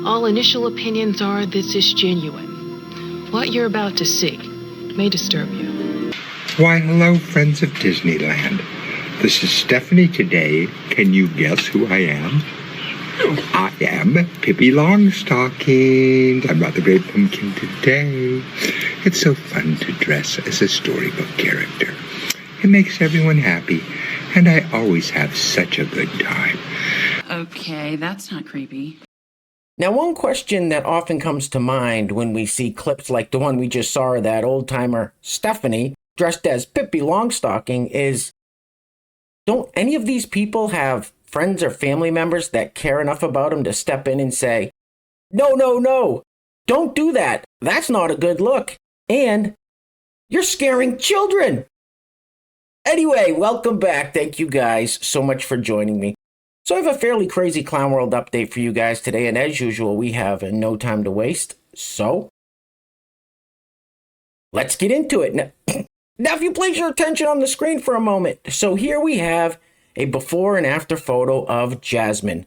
All initial opinions are this is genuine. What you're about to see may disturb you. Why, hello, friends of Disneyland. This is Stephanie today. Can you guess who I am? I am Pippi Longstocking. I'm not the Great Pumpkin today. It's so fun to dress as a storybook character. It makes everyone happy, and I always have such a good time. Okay, that's not creepy. Now, one question that often comes to mind when we see clips like the one we just saw of that old-timer Stephanie dressed as Pippi Longstocking is, don't any of these people have friends or family members that care enough about them to step in and say, no, don't do that. That's not a good look. And you're scaring children. Anyway, welcome back. Thank you guys so much for joining me. So I have a fairly crazy Clown World update for you guys today, and as usual, we have no time to waste. So, let's get into it. Now, if you place your attention on the screen for a moment. So here we have a before and after photo of Jasmine.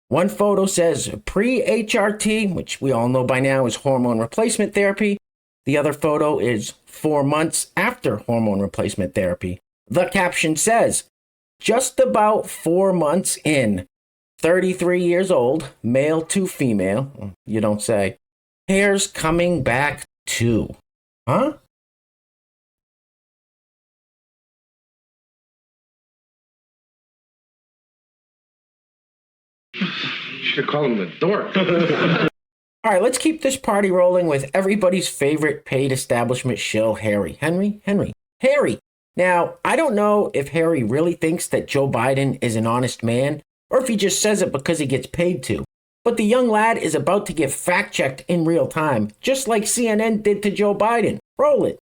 One photo says pre-HRT, which we all know by now is hormone replacement therapy. The other photo is 4 months after hormone replacement therapy. The caption says, just about 4 months in, 33 years old, male to female, you don't say, hair's coming back too. Huh? Should call him the dork. All right, let's keep this party rolling with everybody's favorite paid establishment shill, Harry. Harry. Now, I don't know if Harry really thinks that Joe Biden is an honest man, or if he just says it because he gets paid to. But the young lad is about to get fact-checked in real time, just like CNN did to Joe Biden. Roll it.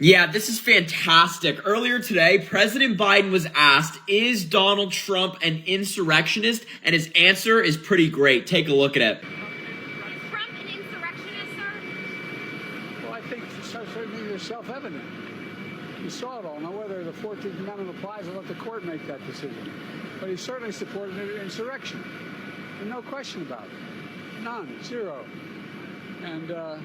Yeah, this is fantastic. Earlier today, President Biden was asked, is Donald Trump an insurrectionist? And his answer is pretty great. Take a look at it. Trump an insurrectionist, sir? Well, I think certainly it's self-evident. You saw it all. Now, whether the 14th Amendment applies, I'll let the court make that decision. But he certainly supported an insurrection. And no question about it. None. Zero. And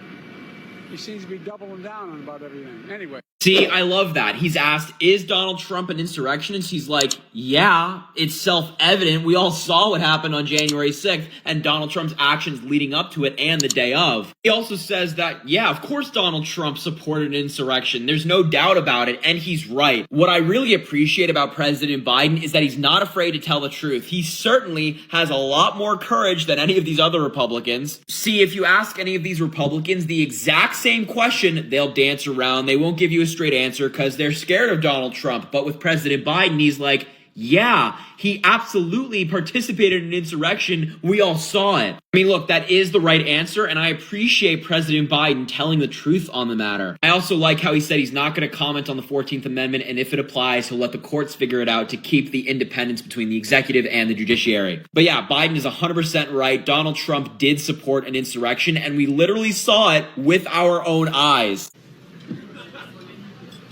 he seems to be doubling down on about everything. Anyway. See, I love that. He's asked, is Donald Trump an insurrectionist? He's like, yeah, it's self-evident. We all saw what happened on January 6th and Donald Trump's actions leading up to it and the day of. He also says that, yeah, of course Donald Trump supported an insurrection. There's no doubt about it, and he's right. What I really appreciate about President Biden is that he's not afraid to tell the truth. He certainly has a lot more courage than any of these other Republicans. See, if you ask any of these Republicans the exact same question, they'll dance around. They won't give you a straight answer because they're scared of Donald Trump. But with President Biden, he's like, yeah, he absolutely participated in an insurrection. We all saw it. I mean, look, that is the right answer, and I appreciate President Biden telling the truth on the matter. I also like how he said he's not going to comment on the 14th Amendment, and if it applies, he'll let the courts figure it out to keep the independence between the executive and the judiciary. But yeah, Biden is 100% right. Donald Trump did support an insurrection, and we literally saw it with our own eyes.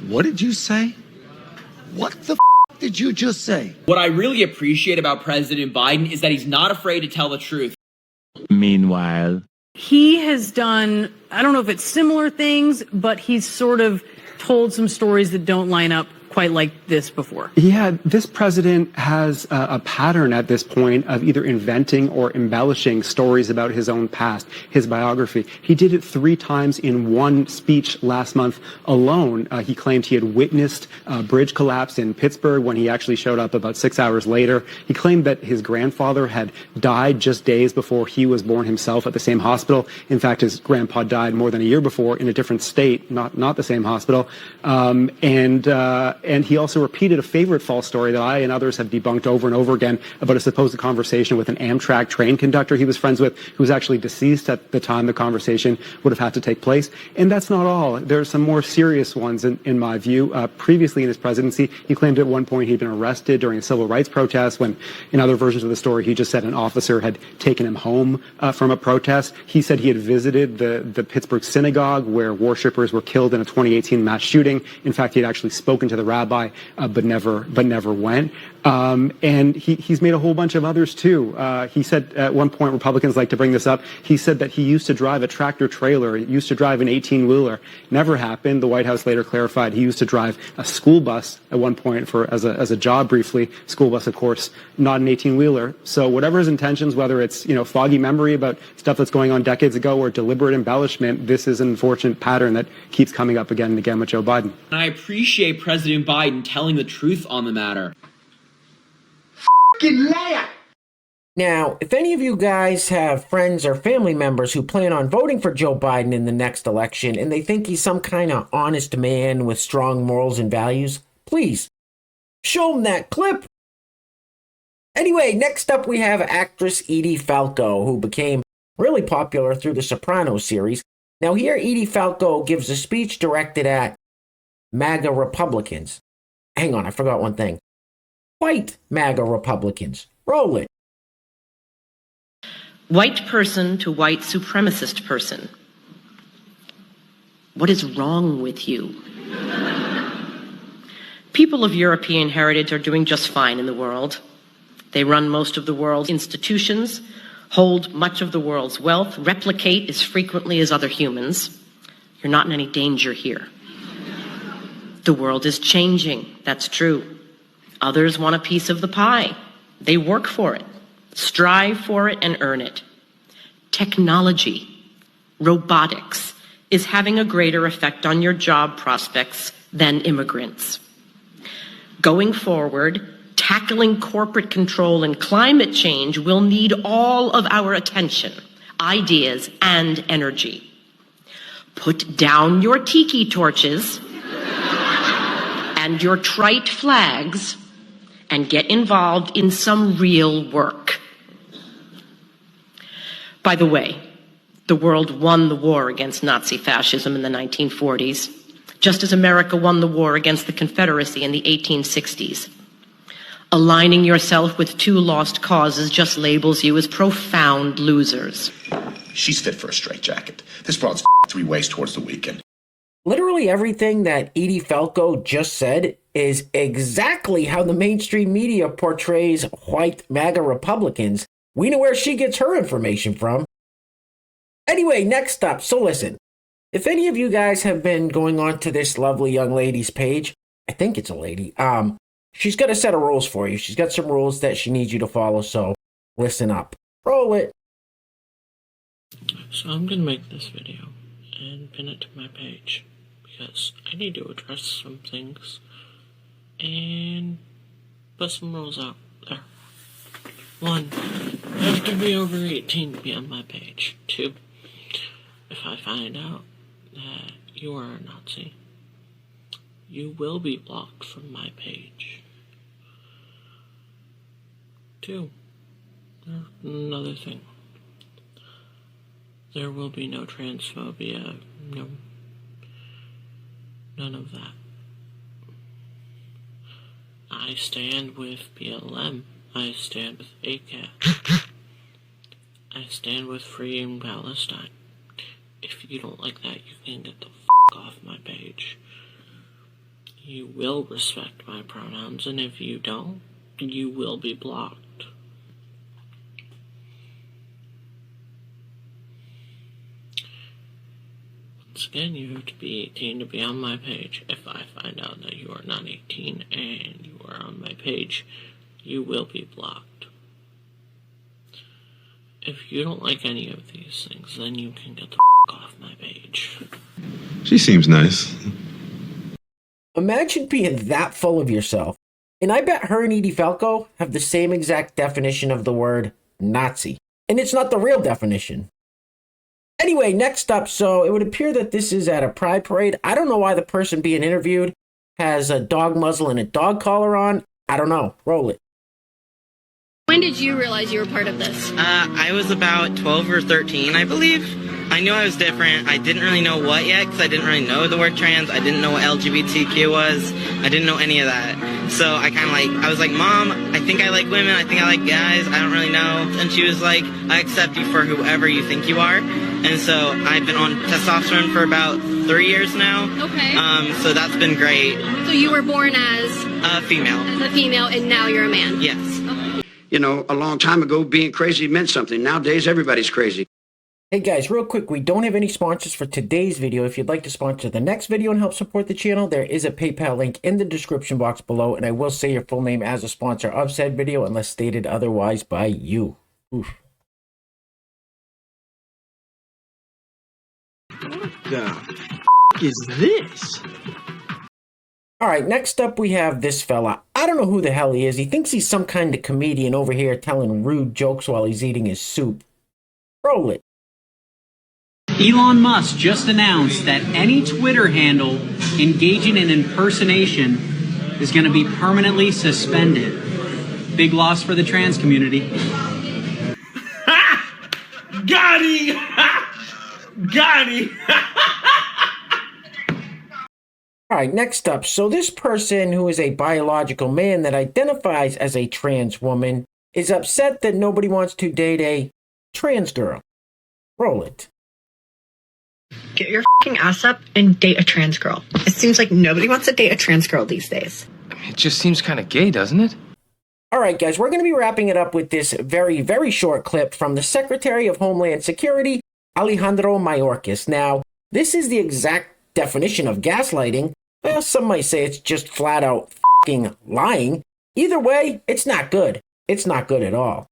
What did you say? What the did you just say? What I really appreciate about President Biden is that he's not afraid to tell the truth. Meanwhile, he has done, I don't know if it's similar things, but he's sort of told some stories that don't line up quite like this before. Yeah, this president has a pattern at this point of either inventing or embellishing stories about his own past, his biography. He did it 3 times in one speech last month alone. He claimed he had witnessed a bridge collapse in Pittsburgh when he actually showed up about 6 hours later. He claimed that his grandfather had died just days before he was born himself at the same hospital. In fact, his grandpa died more than a year before in a different state, not the same hospital. And he also repeated a favorite false story that I and others have debunked over and over again about a supposed conversation with an Amtrak train conductor he was friends with, who was actually deceased at the time the conversation would have had to take place. And that's not all. There are some more serious ones, in my view. Previously in his presidency, he claimed at one point he'd been arrested during a civil rights protest when, in other versions of the story, he just said an officer had taken him home from a protest. He said he had visited the Pittsburgh synagogue where worshippers were killed in a 2018 mass shooting. In fact, he had actually spoken to the rabbi, but never went. And he's made a whole bunch of others too. He said at one point, Republicans like to bring this up, he said that he used to drive a tractor trailer, he used to drive an 18-wheeler. Never happened. The White House later clarified he used to drive a school bus at one point as a job briefly. School bus, of course, not an 18-wheeler. So whatever his intentions, whether it's, foggy memory about stuff that's going on decades ago or deliberate embellishment, this is an unfortunate pattern that keeps coming up again and again with Joe Biden. And I appreciate President Biden telling the truth on the matter. Liar! Now, if any of you guys have friends or family members who plan on voting for Joe Biden in the next election and they think he's some kind of honest man with strong morals and values, please show them that clip. Anyway, next up we have actress Edie Falco, who became really popular through the Sopranos series. Now here Edie Falco gives a speech directed at MAGA Republicans. Hang on, I forgot one thing. White MAGA Republicans. Roll it. White person to white supremacist person. What is wrong with you? People of European heritage are doing just fine in the world. They run most of the world's institutions, hold much of the world's wealth, replicate as frequently as other humans. You're not in any danger here. The world is changing, that's true. Others want a piece of the pie. They work for it, strive for it, and earn it. Technology, robotics, is having a greater effect on your job prospects than immigrants. Going forward, tackling corporate control and climate change will need all of our attention, ideas, and energy. Put down your tiki torches and your trite flags and get involved in some real work. By the way, the world won the war against Nazi fascism in the 1940s, just as America won the war against the Confederacy in the 1860s. Aligning yourself with two lost causes just labels you as profound losers. She's fit for a straitjacket. This broad's 3 ways towards the weekend. Literally everything that Edie Falco just said is exactly how the mainstream media portrays white MAGA Republicans. We know where she gets her information from. Anyway, next up, so listen. If any of you guys have been going on to this lovely young lady's page, I think it's a lady, she's got a set of rules for you. She's got some rules that she needs you to follow, so listen up. Roll it. So I'm gonna make this video and pin it to my page because I need to address some things and put some rules out there. 1, you have to be over 18 to be on my page. 2, if I find out that you are a Nazi, you will be blocked from my page. 2, another thing. There will be no transphobia, none of that. I stand with BLM. I stand with ACAT. I stand with freeing Palestine. If you don't like that, you can get the f*** off my page. You will respect my pronouns, and if you don't, you will be blocked. Once again, you have to be 18 to be on my page. If I find out that you are not 18 and you are on my page, you will be blocked. If you don't like any of these things, then you can get the f*** off my page. She seems nice. Imagine being that full of yourself. And I bet her and Edie Falco have the same exact definition of the word Nazi. And it's not the real definition. Anyway, next up, so it would appear that this is at a pride parade. I don't know why the person being interviewed has a dog muzzle and a dog collar on. I don't know. Roll it. When did you realize you were part of this? I was about 12 or 13, I believe. I knew I was different. I didn't really know what yet because I didn't really know the word trans. I didn't know what LGBTQ was. I didn't know any of that. So I kind of I was like, Mom, I think I like women. I think I like guys. I don't really know. And she was like, I accept you for whoever you think you are. And so I've been on testosterone for about 3 years now. Okay. So that's been great. So you were born as A female. a female, and now you're a man. Yes. Okay. You know, a long time ago, being crazy meant something. Nowadays, everybody's crazy. Hey guys, real quick, we don't have any sponsors for today's video. If you'd like to sponsor the next video and help support the channel, there is a PayPal link in the description box below, and I will say your full name as a sponsor of said video unless stated otherwise by you. Oof. What the is this? All right, next up we have this fella. I don't know who the hell he is. He thinks he's some kind of comedian over here telling rude jokes while he's eating his soup. Roll it. Elon Musk just announced that any Twitter handle engaging in impersonation is going to be permanently suspended. Big loss for the trans community. Got him! Got him! All right, next up. So this person who is a biological man that identifies as a trans woman is upset that nobody wants to date a trans girl. Roll it. Get your fucking ass up and date a trans girl. It seems like nobody wants to date a trans girl these days. It just seems kind of gay, doesn't it? All right, guys, we're going to be wrapping it up with this very, very short clip from the Secretary of Homeland Security, Alejandro Mayorkas. Now, this is the exact definition of gaslighting. Well, some might say it's just flat out fucking lying. Either way, it's not good. It's not good at all.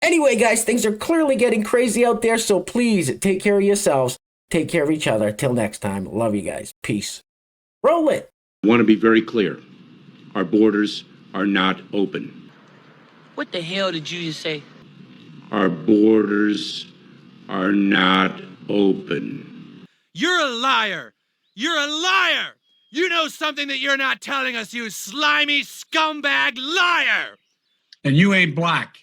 Anyway, guys, things are clearly getting crazy out there, so please take care of yourselves. Take care of each other. Till next time, love you guys. Peace. Roll it. I want to be very clear. Our borders are not open. What the hell did you just say? Our borders are not open. You're a liar! You're a liar! You know something that you're not telling us, you slimy scumbag liar! And you ain't black.